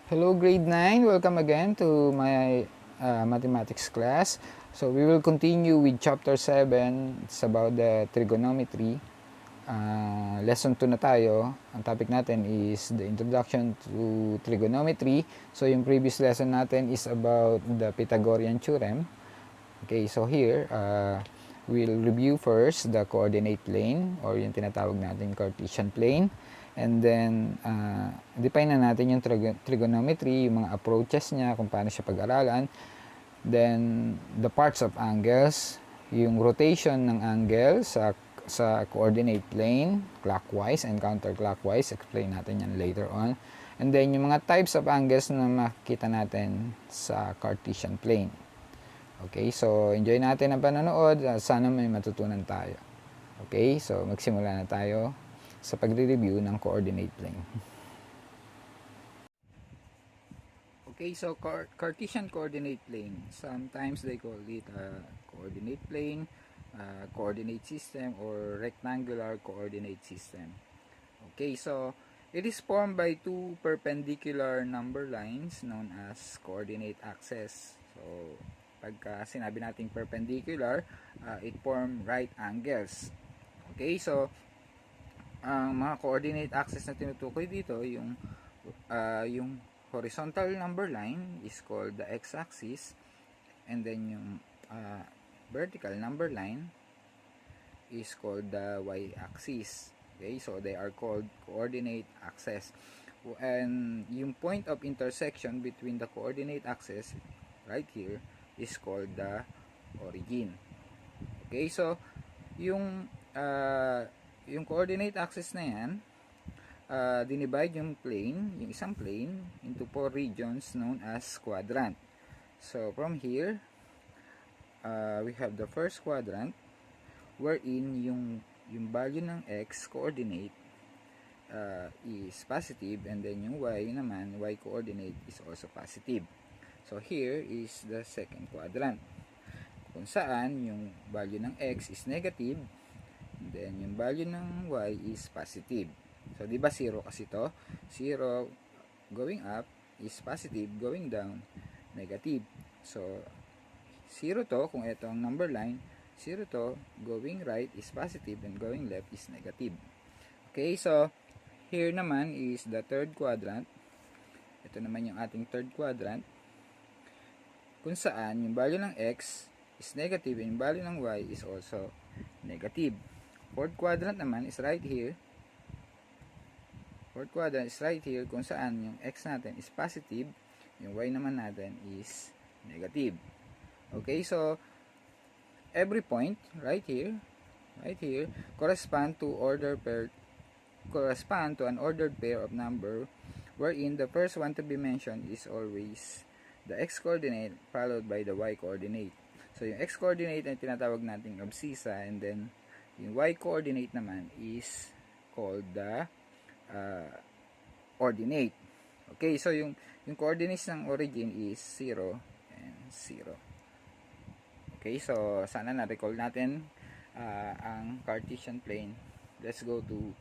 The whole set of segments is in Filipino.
Hello grade 9, welcome again to my mathematics class. So we will continue with chapter 7, it's about the trigonometry. Lesson 2 na tayo. Ang topic natin is the introduction to trigonometry. So yung previous lesson natin is about the Pythagorean theorem. Okay, so here we'll review first the coordinate plane or yung tinatawag natin Cartesian plane. And then, define na natin yung trigonometry, yung mga approaches niya, kung paano siya pag-aralan. Then, the parts of angles, yung rotation ng angle sa coordinate plane, clockwise and counterclockwise. Explain natin yan later on. And then, yung mga types of angles na makikita natin sa Cartesian plane. Okay, so enjoy natin ang panonood. Sana may matutunan tayo. Okay, so magsimula na tayo sa pagre-review ng coordinate plane. Okay, so Cartesian coordinate plane, sometimes they call it coordinate plane, coordinate system, or rectangular coordinate system. Okay, so it is formed by two perpendicular number lines known as coordinate axes. So pagka sinabi nating perpendicular, it form right angles. Okay, so ang mga coordinate axes na tinutukoy dito, yung horizontal number line is called the x-axis, and then yung vertical number line is called the y-axis. Okay, so they are called coordinate axes. And yung point of intersection between the coordinate axes right here is called the origin. Okay, so yung coordinate axis na yan, dinivide yung plane, yung isang plane, into 4 regions known as quadrant. So, from here, we have the first quadrant, wherein yung value ng x coordinate is positive, and then yung y naman, y coordinate is also positive. So, here is the second quadrant, kung saan yung value ng x is negative, then yung value ng y is positive. So, di ba 0 kasi to? 0 going up is positive, going down, negative. So, 0 to, kung ito ang number line, 0 to, going right is positive, and going left is negative. Okay, so, here naman is the third quadrant. Ito naman yung ating third quadrant, kung saan yung value ng x is negative, and yung value ng y is also negative. Fourth quadrant naman is right here. Fourth quadrant is right here, kung saan yung x natin is positive, yung y naman natin is negative. Okay, so every point right here correspond to an ordered pair of number, wherein the first one to be mentioned is always the x coordinate followed by the y coordinate. So yung x coordinate ay tinatawag nating abscissa, and then yung y coordinate naman is called the ordinate. Okay, so yung coordinates ng origin is 0 and 0. Okay, so sana na-recall natin ang Cartesian plane. Let's go to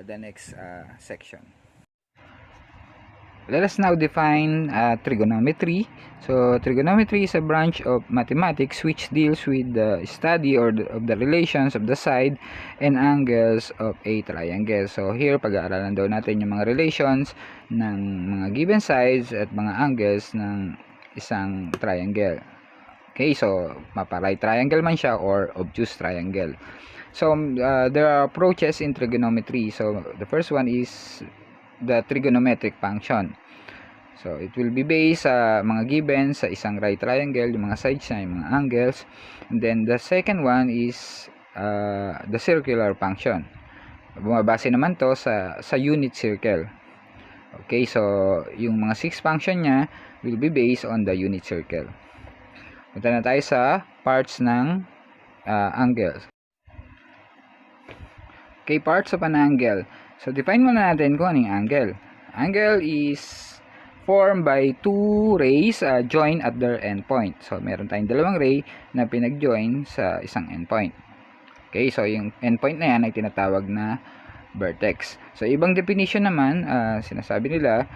the next section. Let us now define trigonometry. So, trigonometry is a branch of mathematics which deals with the study of the relations of the side and angles of a triangle. So, here, pag-aaralan daw natin yung mga relations ng mga given sides at mga angles ng isang triangle. Okay, so, mapa-right triangle man siya or obtuse triangle. So, there are approaches in trigonometry. So, the first one is the trigonometric function. So, it will be based sa mga given sa isang right triangle, yung mga sides niya, yung mga angles. And then, the second one is the circular function. Bumabase naman to sa unit circle. Okay, so, yung mga 6 function niya will be based on the unit circle. Punta na tayo sa parts ng angles. Okay, parts of an angle. So, define muna natin kung anong angle. Angle is formed by two rays joined at their endpoint. So, meron tayong dalawang ray na pinag-join sa isang endpoint. Okay, so yung endpoint na yan ay tinatawag na vertex. So, ibang definition naman, sinasabi nila,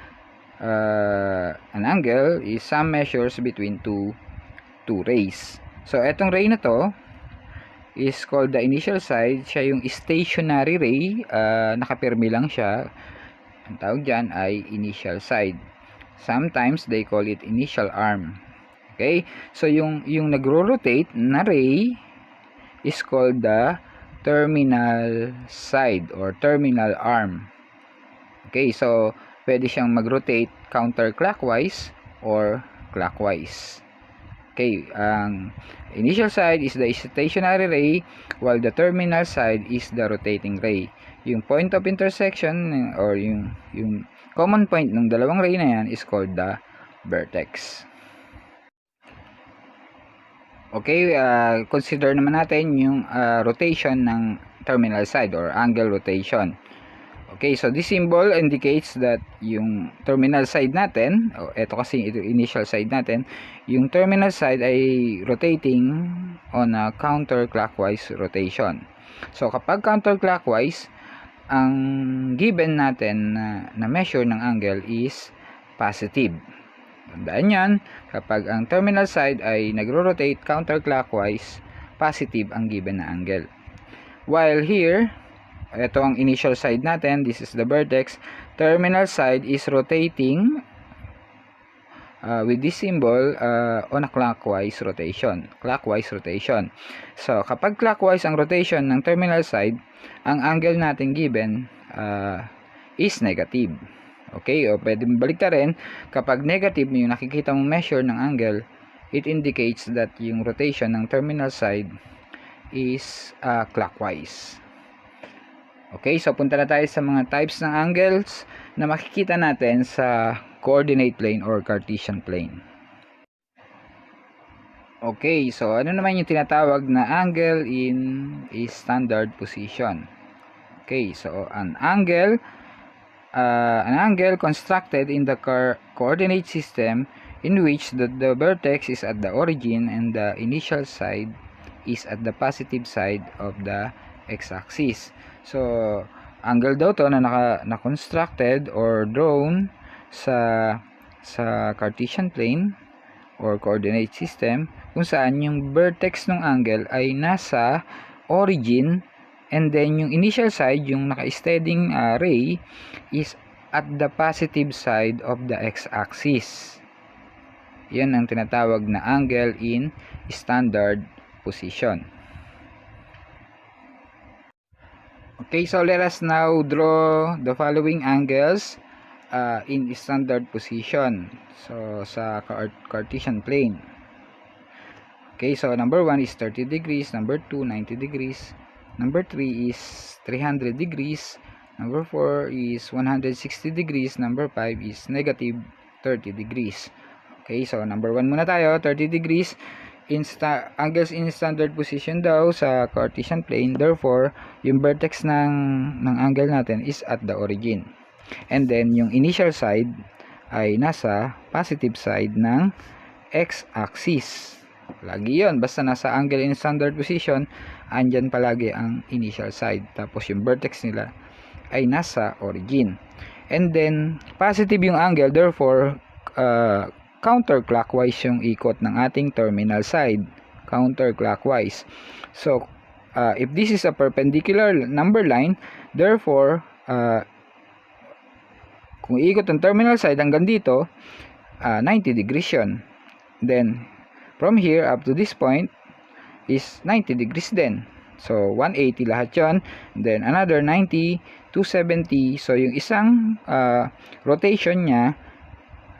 an angle is sum measures between two rays. So etong ray na to is called the initial side. Siya yung stationary ray, nakapirmi lang siya. Ang tawag dyan ay initial side. Sometimes they call it initial arm. Okay, so yung nagro-rotate na ray is called the terminal side or terminal arm. Okay, so pwede siyang mag-rotate counterclockwise or clockwise. Okay, ang initial side is the stationary ray while the terminal side is the rotating ray. Yung point of intersection or yung common point ng dalawang ray na yan is called the vertex. Okay, consider naman natin yung rotation ng terminal side or angle rotation. Okay, so this symbol indicates that yung terminal side natin, ito kasi ito initial side natin, yung terminal side ay rotating on a counterclockwise rotation. So kapag counterclockwise, ang given natin na measure ng angle is positive. Tandaan yan, kapag ang terminal side ay nagro-rotate counterclockwise, positive ang given na angle. While here, ito ang initial side natin, this is the vertex, terminal side is rotating with this symbol on a clockwise rotation. So, kapag clockwise ang rotation ng terminal side, ang angle natin given is negative. Okay, o pwede balik rin, kapag negative yung nakikita mong measure ng angle, it indicates that yung rotation ng terminal side is clockwise. Okay, so punta na tayo sa mga types ng angles na makikita natin sa coordinate plane or Cartesian plane. Okay, so ano naman yung tinatawag na angle in a standard position? Okay, so an angle constructed in the coordinate system in which the vertex is at the origin and the initial side is at the positive side of the x-axis. So, angle daw to na constructed or drawn sa Cartesian plane or coordinate system kung saan yung vertex ng angle ay nasa origin and then yung initial side, yung naka-steadying ray is at the positive side of the x-axis. Yan ang tinatawag na angle in standard position. Okay, so let us now draw the following angles in standard position. So, sa Cartesian plane. Okay, so number 1 is 30 degrees, number 2, 90 degrees, number 3 is 300 degrees, number 4 is 160 degrees, number 5 is negative 30 degrees. Okay, so number 1 muna tayo, 30 degrees. Angles in standard position daw sa Cartesian plane, therefore yung vertex ng angle natin is at the origin. And then yung initial side ay nasa positive side ng x-axis. Lagi yun, basta nasa angle in standard position, andyan palagi ang initial side. Tapos yung vertex nila ay nasa origin. And then, positive yung angle, therefore, counterclockwise yung ikot ng ating terminal side. Counterclockwise. So, if this is a perpendicular number line, therefore, kung ikot ang terminal side hanggang dito, 90 degrees yun. Then, from here up to this point is 90 degrees din. So, 180 lahat yun. Then, another 90, 270. So, yung isang rotation niya,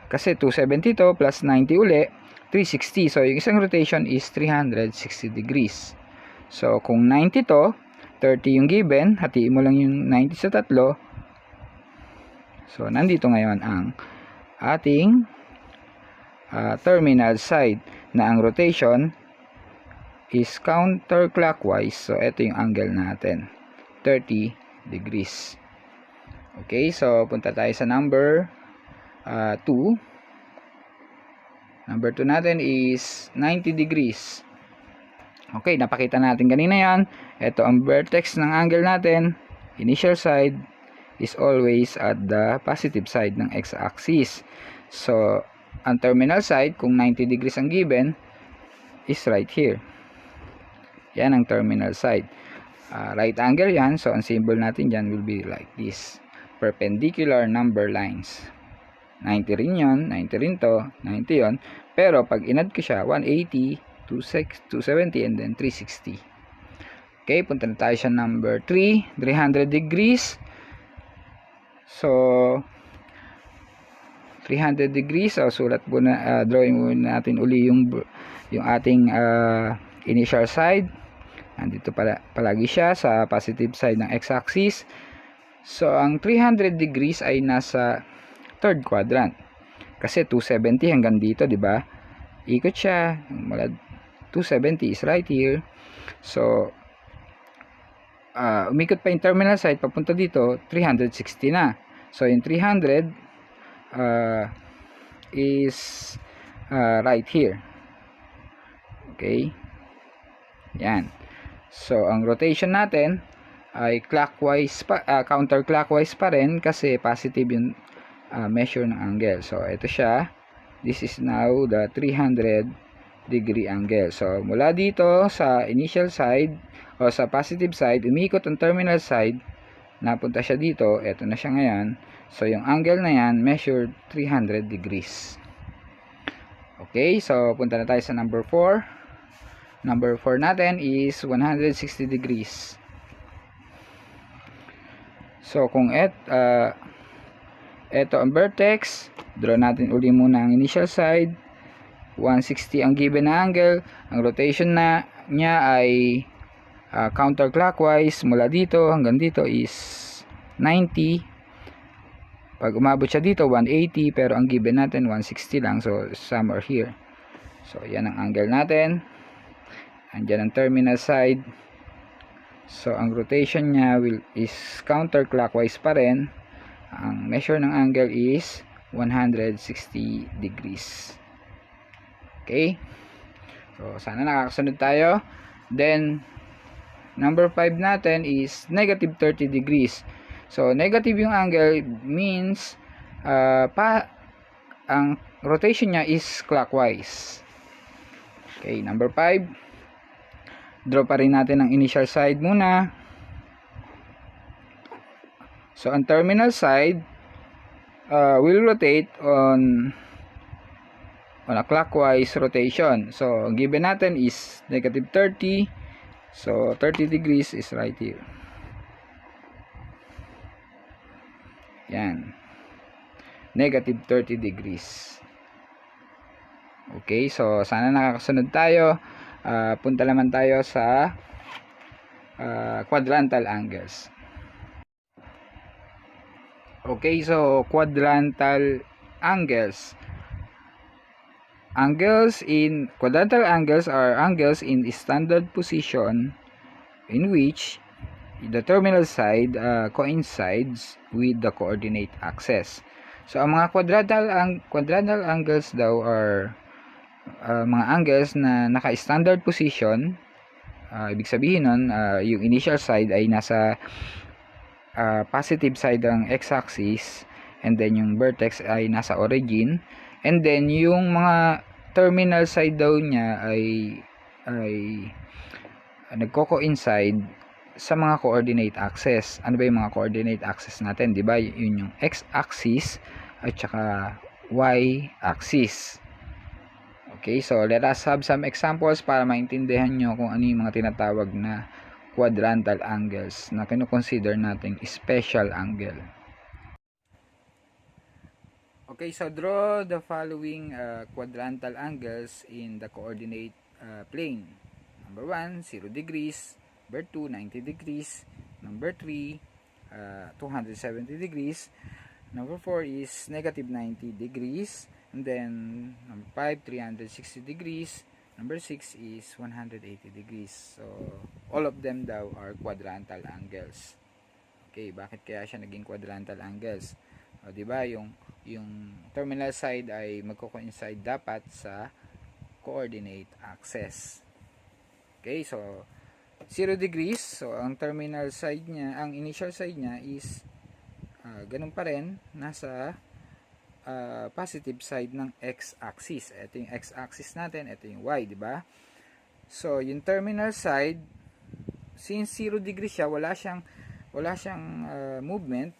kasi 270 to plus 90 uli, 360. So, yung isang rotation is 360 degrees. So, kung 90 to, 30 yung given, hatiin mo lang yung 90 sa tatlo. So, nandito ngayon ang ating terminal side na ang rotation is counterclockwise. So, ito yung angle natin, 30 degrees. Okay, so punta tayo sa number 2. Number 2 natin is 90 degrees. Okay, napakita natin kanina yan. Ito ang vertex ng angle natin, initial side, is always at the positive side ng x-axis. So, ang terminal side, kung 90 degrees ang given, is right here. Yan ang terminal side. Right angle yan, so ang symbol natin dyan will be like this. Perpendicular number lines. 90 rin yun, 90 rin to, 90 yun. Pero pag inad ko siya, 180, 270, and then 360. Okay, punta na tayo sa number 3, 300 degrees. So, 300 degrees. So, sulat po na, drawing muna natin uli yung ating initial side. Nandito palagi siya sa positive side ng x-axis. So, ang 300 degrees ay nasa third quadrant. Kasi 270 hanggang dito, di ba? Ikot siya. Mula 270 is right here. So, umikot pa yung terminal side papunta dito, 360 na. So, yung 300 is right here. Okay? Yan. So, ang rotation natin ay clockwise counterclockwise pa rin kasi positive yung measure ng angle. So, ito siya. This is now the 300 degree angle. So, mula dito sa initial side o sa positive side, umikot ang terminal side, napunta siya dito, ito na siya ngayon. So, yung angle na yan, measured 300 degrees. Okay, so punta na tayo sa number 4. Number 4 natin is 160 degrees. So, kung ito ang vertex, draw natin uli muna ang initial side. 160 ang given na angle. Ang rotation niya ay counterclockwise mula dito hanggang dito is 90. Pag umabot siya dito 180, pero ang given natin 160 lang, so somewhere here. So yan ang angle natin. Andyan ang terminal side. So ang rotation niya is counterclockwise pa rin. Ang measure ng angle is 160 degrees. Okay, so sana nakakasunod tayo. Then number 5 natin is negative 30 degrees. So, negative yung angle means ang rotation niya is clockwise. Okay, number 5. Draw pa rin natin ang initial side muna. So, ang terminal side will rotate on a clockwise rotation. So, ang given natin is negative 30. So, 30 degrees is right here. Yan. Negative 30 degrees. Okay, so sana nakakasunod tayo. Punta naman tayo sa quadrantal angles. Okay, so quadrantal angles. Quadrantal angles are angles in standard position in which the terminal side coincides with the coordinate axis. So, ang mga quadrantal angles daw are mga angles na naka-standard position. Ibig sabihin nun, yung initial side ay nasa positive side ng x-axis, and then yung vertex ay nasa origin, and then yung mga terminal side daw niya ay nagko-coincide sa mga coordinate axis. Ano ba yung mga coordinate axis natin? Diba? Yun yung x-axis at saka y-axis. Okay, so let us have some examples para maintindihan nyo kung ano yung mga tinatawag na quadrantal angles na kino-consider nating special angle. Okay, so draw the following quadrantal angles in the coordinate plane. Number 1, 0 degrees. Number 2, 90 degrees. Number 3, 270 degrees. Number 4 is negative 90 degrees. And then, number 5, 360 degrees. Number 6 is 180 degrees. So, all of them daw are quadrantal angles. Okay, bakit kaya siya naging quadrantal angles? O, diba, yung terminal side ay magko-coincide dapat sa coordinate axis. Okay, so 0 degrees. So, ang terminal side niya, ang initial side niya is ganun pa rin, nasa positive side ng x-axis. Ito yung x-axis natin, ito yung y, di ba? So, yung terminal side, since 0 degree siya, wala siyang movement,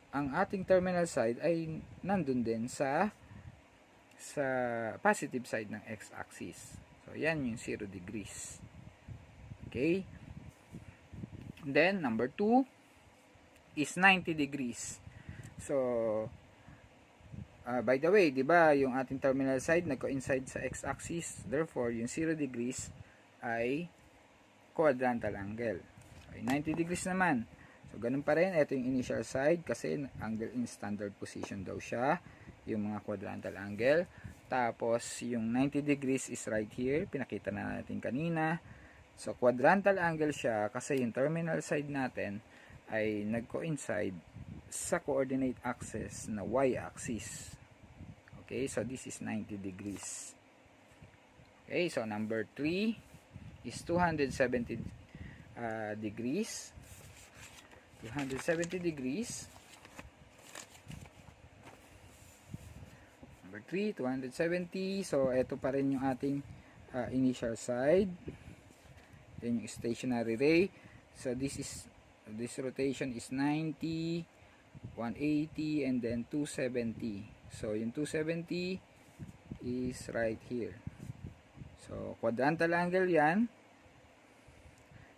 ang ating terminal side ay nandun din sa positive side ng x-axis. So, yan yung 0 degrees. Okay? Then, number 2 is 90 degrees. So, by the way, di ba, yung ating terminal side nagko-inside sa x-axis. Therefore, yung 0 degrees ay quadrantal angle. Okay, 90 degrees naman. So, ganun pa rin. Ito yung initial side kasi angle in standard position daw siya. Yung mga quadrantal angle. Tapos, yung 90 degrees is right here. Pinakita na natin kanina. So, quadrantal angle siya kasi yung terminal side natin ay nag-coincide sa coordinate axis na y-axis. Okay, so this is 90 degrees. Okay, so number 3 is 270 degrees. 270 degrees. Number 3, 270. So, ito pa rin yung ating initial side. Yan yung stationary ray. So, this rotation is 90, 180, and then 270. So, yung 270 is right here. So, quadrantal angle yan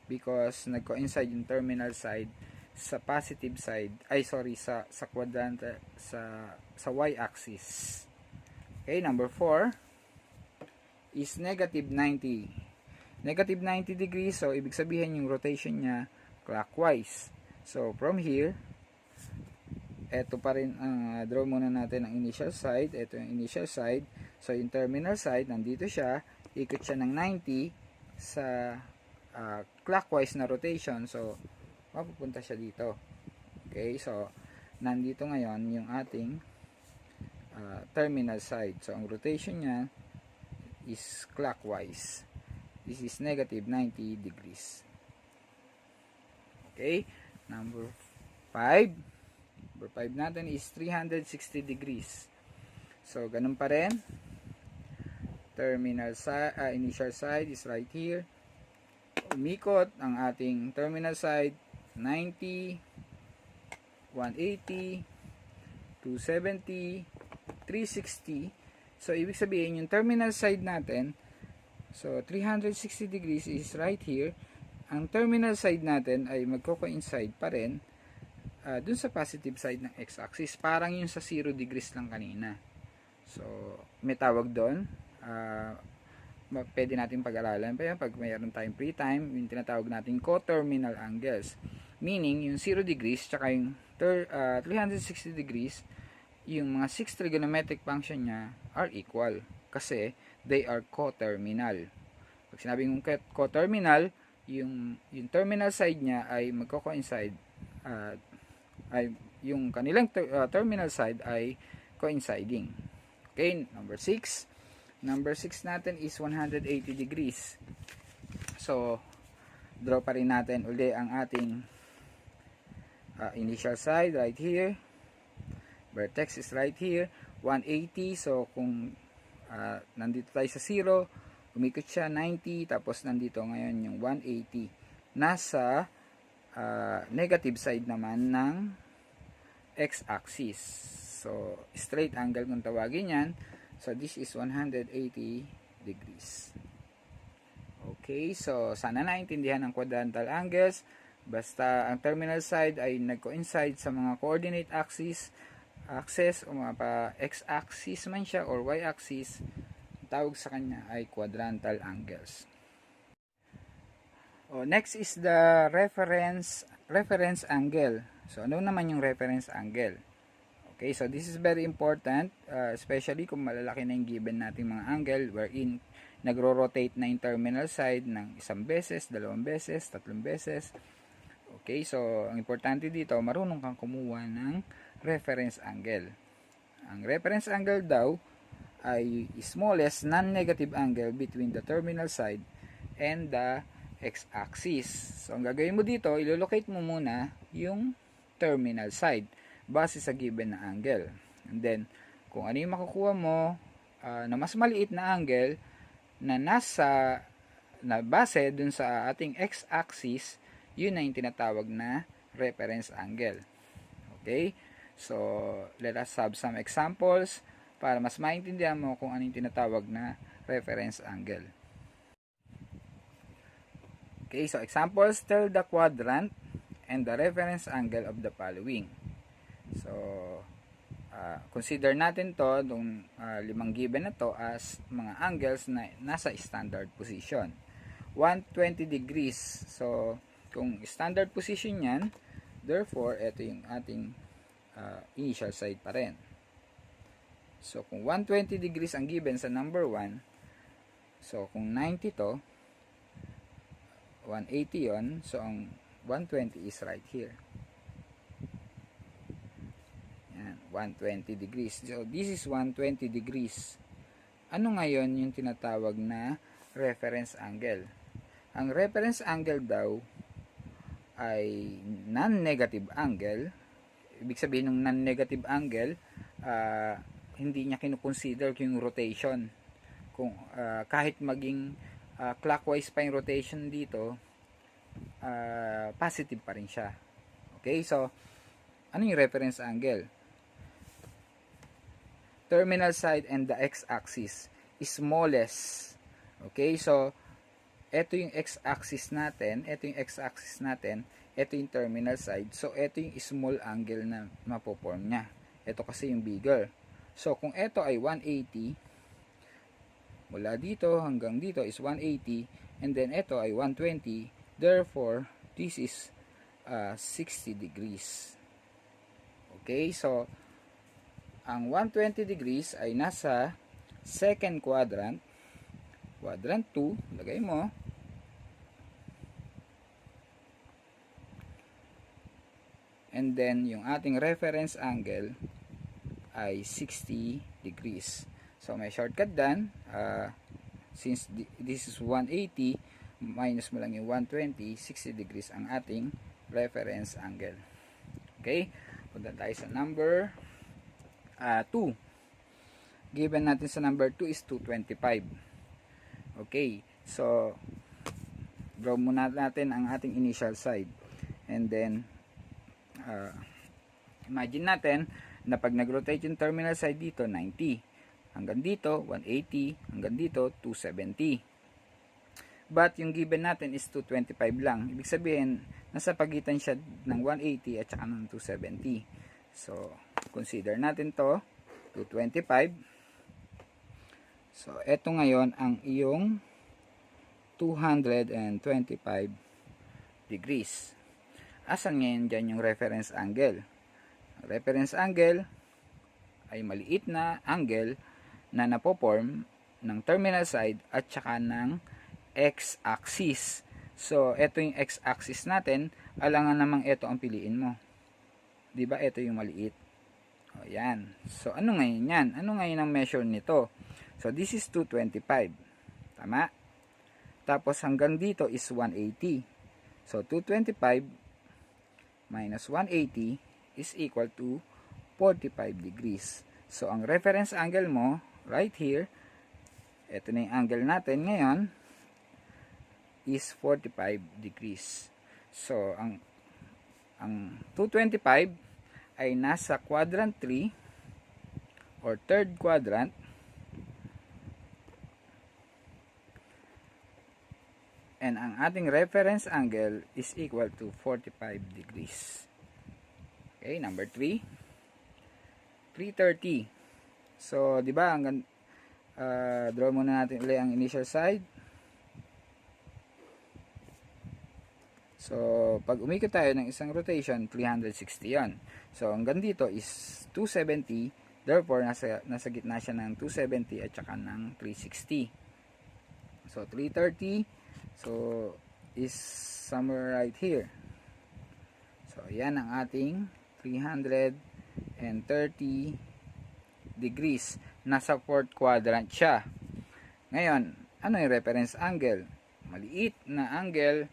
because nagko-inside yung terminal side sa positive side, sa quadrantal, sa y-axis. Okay, number 4 is negative 90. Negative 90 degrees, so ibig sabihin yung rotation niya clockwise. So, from here, eto pa rin, draw muna natin ang initial side. Ito yung initial side. So, yung terminal side, nandito siya. Ikot siya ng 90 sa clockwise na rotation. So, mapupunta siya dito. Okay, so, nandito ngayon yung ating terminal side. So, ang rotation niya is clockwise. This is negative 90 degrees. Okay, number 5. Number 5 natin is 360 degrees. So, ganun pa rin. Terminal side, initial side is right here. Umikot ang ating terminal side, 90, 180, 270, 360. So, ibig sabihin, yung terminal side natin, so, 360 degrees is right here. Ang terminal side natin ay magko-coincide pa rin dun sa positive side ng x-axis. Parang yung sa 0 degrees lang kanina. So, may tawag doon. Pwede natin pag-aralan pa yan pag mayroon tayong free time. Yung tinatawag natin coterminal angles. Meaning, yung 0 degrees tsaka yung 360 degrees, yung mga 6 trigonometric function niya are equal. Kasi, they are coterminal. Pag sinabing coterminal, yung terminal side niya ay magko-coincide ay yung kanilang terminal side ay coinciding. Okay, number 6. Number 6 natin is 180 degrees. So, draw pa rin natin uli ang ating initial side right here. Vertex is right here. 180. So, kung nandito tayo sa 0, umikot siya 90. Tapos, nandito ngayon yung 180. Nasa negative side naman ng x-axis. So, straight angle kung tawagin yan. So, this is 180 degrees. Okay, so, sana naintindihan ang quadrantal angles. Basta, ang terminal side ay nag-coincide sa mga coordinate axis o mga x-axis man siya or y-axis. Tawag sa kanya ay quadrantal angles. Next is the reference angle. So, ano naman yung reference angle? Okay, so this is very important, especially kung malalaki na yung given nating mga angle wherein nagro-rotate na yung terminal side ng isang beses, dalawang beses, tatlong beses. Okay, so ang importante dito, marunong kang kumuha ng reference angle. Ang reference angle daw ay smallest non-negative angle between the terminal side and the x-axis. So, ang gagawin mo dito, ilolocate mo muna yung terminal side base sa given na angle. And then, kung ano yung makukuha mo na mas maliit na angle na na base dun sa ating x-axis, yun na yung tinatawag na reference angle. Okay? So, let us have some examples para mas maintindihan mo kung ano yung tinatawag na reference angle. Okay, so examples, tell the quadrant and the reference angle of the following. So, consider natin to, itong 5 given na to as mga angles na nasa standard position. 120 degrees. So, kung standard position yan, therefore, ito yung ating initial side pa rin. So, kung 120 degrees ang given sa number 1, so, kung 90 to, 180 yon, so, ang 120 is right here. Yan, 120 degrees. So, this is 120 degrees. Ano ngayon yung tinatawag na reference angle? Ang reference angle daw ay non-negative angle. Ibig sabihin ng non-negative angle, hindi niya kinukonsider yung rotation. Kung kahit maging clockwise pa yung rotation dito, positive pa rin siya. Okay, so ano yung reference angle? Terminal side and the x-axis is smallest. Okay, so ito yung x-axis natin, ito yung x-axis natin, ito yung terminal side. So, ito yung small angle na mapoform niya. Ito kasi yung bigger. So, kung ito ay 180, mula dito hanggang dito is 180, and then ito ay 120, therefore, this is 60 degrees. Okay, so, ang 120 degrees ay nasa second quadrant, quadrant 2, lagay mo, and then yung ating reference angle ay 60 degrees. So may shortcut done, since this is 180 minus mo lang yung 120, 60 degrees ang ating reference angle. Okay, punta tayo sa number 2. Given natin sa number 2 is 225. Okay, so draw muna natin ang ating initial side, and then imagine natin na pag nag-rotate yung terminal side dito 90, hanggang dito 180, hanggang dito 270, but yung given natin is 225 lang. Ibig sabihin nasa pagitan siya ng 180 at saka ng 270. So consider natin to 225. So eto ngayon ang iyong 225 degrees. Asan ngayon dyan yung reference angle? Reference angle ay maliit na angle na napoform ng terminal side at saka ng x-axis. So, ito yung x-axis natin. Alangan namang ito ang piliin mo. Diba? Ito yung maliit. O, yan. So, ano ngayon yan? Ano ngayon ang measure nito? So, this is 225. Tama? Tapos, hanggang dito is 180. So, 225 minus 180 is equal to 45 degrees. So, ang reference angle mo, right here, ito na yung angle natin ngayon, is 45 degrees. So, ang 225 ay nasa quadrant 3 or third quadrant, and ang ating reference angle is equal to 45 degrees. Okay, number 3. 330. So, di ba, draw muna natin ulit ang initial side. So, pag umikot tayo ng isang rotation, 360 yon. So, hanggang dito is 270. Therefore, nasa gitna siya ng 270 at saka ng 360. So, 330. So, is somewhere right here. So, yan ang ating 330 degrees. Nasa fourth quadrant siya. Ngayon, ano yung reference angle? Maliit na angle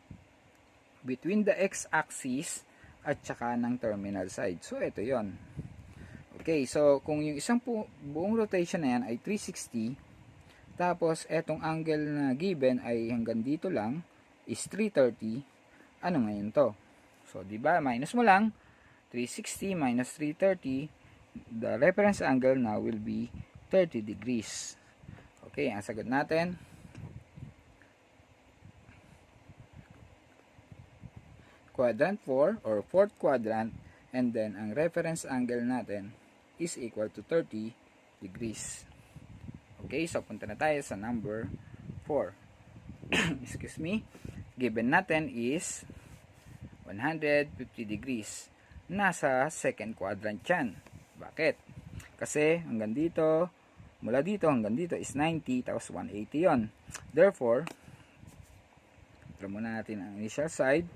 between the x-axis at saka ng terminal side. So, ito yon. Okay, so kung yung isang buong rotation na yan ay 360, tapos etong angle na given ay hanggang dito lang is 330, ano ngayon to? So, di ba minus mo lang 360 minus 330, the reference angle now will be 30 degrees. Okay, ang sagot natin quadrant 4 or fourth quadrant, and then ang reference angle natin is equal to 30 degrees. Okay, so punta na tayo sa number 4. Excuse me. Given natin is 150 degrees. Nasa second quadrant yan. Bakit? Kasi hanggang dito, mula dito hanggang dito is 90, tapos 180 yon. Therefore, draw muna natin ang initial side.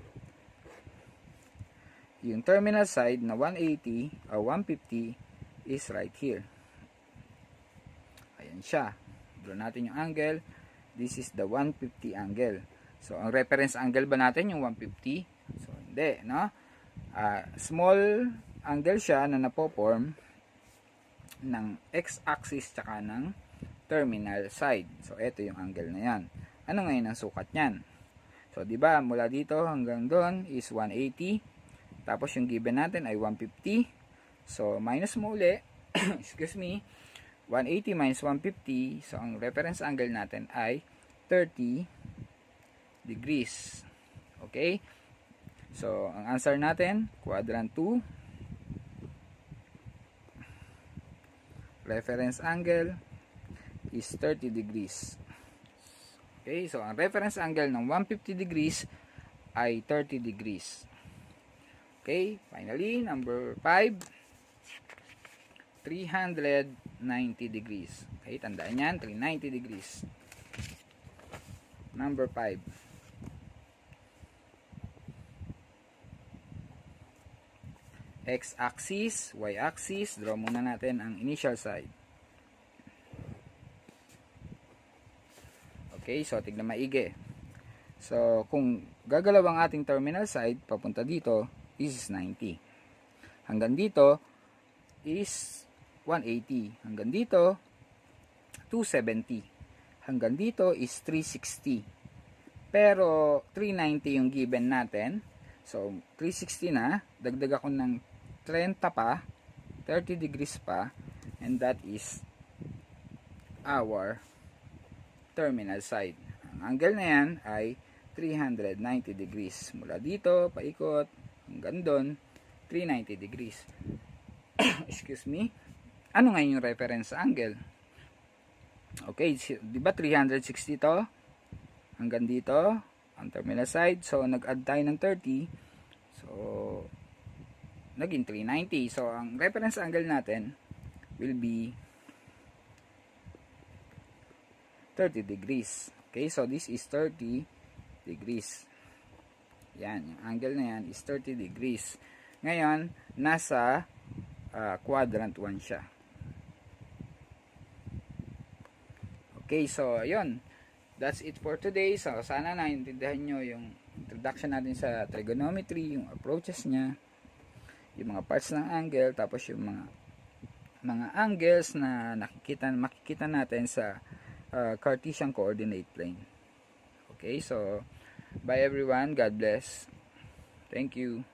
Yung terminal side na 180 or 150 is right here. Ayan siya. Draw natin yung angle. This is the 150 angle. So, ang reference angle ba natin yung 150? So, hindi, no? Small angle siya na napoform ng x-axis tsaka ng terminal side. So, ito yung angle na yan. Ano ngayon ang sukat niyan? So, di ba mula dito hanggang doon is 180. Tapos, yung given natin ay 150. So, minus mo uli, excuse me, 180 minus 150. So, ang reference angle natin ay 30 degrees. Okay? So, ang answer natin, quadrant 2. Reference angle is 30 degrees. Okay? So, ang reference angle ng 150 degrees ay 30 degrees. Okay? Finally, number 5. 390 degrees. Okay, tandaan yan, 390 degrees. Number 5. X-axis, Y-axis, draw muna natin ang initial side. Okay, so tignan maigi. So, kung gagalaw ang ating terminal side, papunta dito, this is 90. Hanggang dito is 180. Hanggang dito, 270. Hanggang dito is 360. Pero, 390 yung given natin. So, 360 na. Dagdag ako ng 30 pa. 30 degrees pa. And that is our terminal side. Ang angle na yan ay 390 degrees. Mula dito, paikot, hanggang doon, 390 degrees. Excuse me. Ano ngayon yung reference angle? Okay, di ba 360 to? Hanggang dito, ang terminal side. So, nag-add tayo ng 30. So, naging 390. So, ang reference angle natin will be 30 degrees. Okay, so this is 30 degrees. Yan, yung angle na yan is 30 degrees. Ngayon, nasa quadrant 1 siya. Okay, so ayun. That's it for today. So sana naintindihan nyo yung introduction natin sa trigonometry, yung approaches niya, yung mga parts ng angle, tapos yung mga angles na makikita natin sa Cartesian coordinate plane. Okay, so bye everyone. God bless. Thank you.